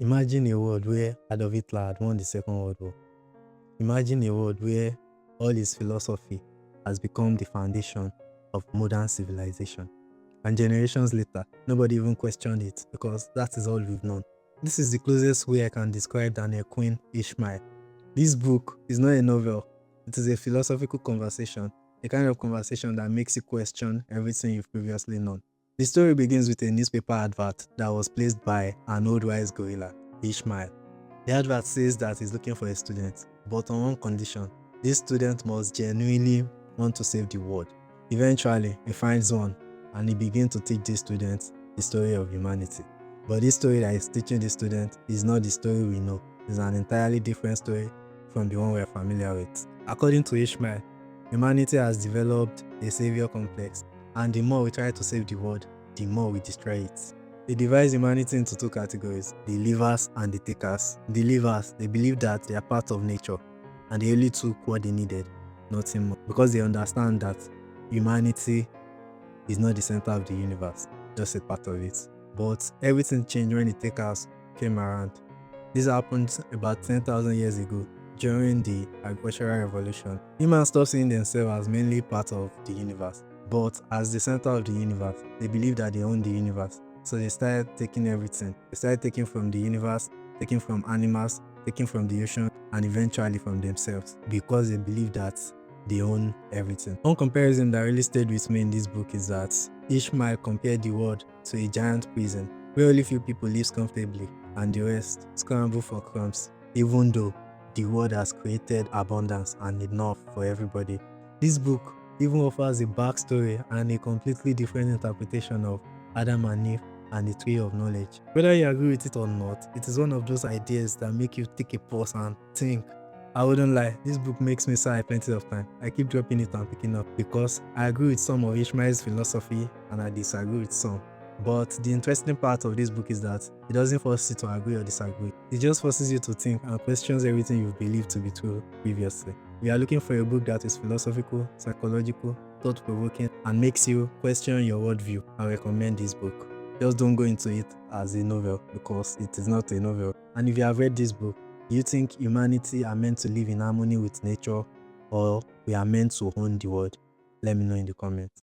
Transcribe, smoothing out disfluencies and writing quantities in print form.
Imagine a world where Adolf Hitler had won the Second World War. Imagine a world where all his philosophy has become the foundation of modern civilization. And generations later, nobody even questioned it because that is all we've known. This is the closest way I can describe Daniel Quinn, Ishmael. This book is not a novel, it is a philosophical conversation, a kind of conversation that makes you question everything you've previously known. The story begins with a newspaper advert that was placed by an old wise gorilla, Ishmael. The advert says that he's looking for a student, but on one condition: this student must genuinely want to save the world. Eventually, he finds one and he begins to teach this student the story of humanity. But this story that he's teaching the student is not the story we know. It's an entirely different story from the one we're familiar with. According to Ishmael, humanity has developed a savior complex, and the more we try to save the world, the more we destroy it. They divide humanity into two categories: the livers and the takers. The livers, they believe that they are part of nature and they only took what they needed, nothing more, because they understand that humanity is not the center of the universe, just a part of it. But everything changed when the takers came around. This happened about 10,000 years ago during the agricultural revolution. Humans stopped seeing themselves as mainly part of the universe, but as the center of the universe. They believed that they own the universe. So they started taking everything. They started taking from the universe, taking from animals, taking from the ocean, and eventually from themselves, because they believe that they own everything. One comparison that really stayed with me in this book is that Ishmael compared the world to a giant prison where only few people live comfortably and the rest scramble for crumbs, even though the world has created abundance and enough for everybody. This book even offers a backstory and a completely different interpretation of Adam and Eve and the tree of knowledge. Whether you agree with it or not, it is one of those ideas that make you take a pause and think. I wouldn't lie, this book makes me sigh plenty of time. I keep dropping it and picking up because I agree with some of Ishmael's philosophy and I disagree with some. But the interesting part of this book is that it doesn't force you to agree or disagree. It just forces you to think and questions everything you've believed to be true previously. We are looking for a book that is philosophical, psychological, thought-provoking, and makes you question your worldview. I recommend this book. Just don't go into it as a novel because it is not a novel. And if you have read this book, do you think humanity are meant to live in harmony with nature, or we are meant to own the world? Let me know in the comments.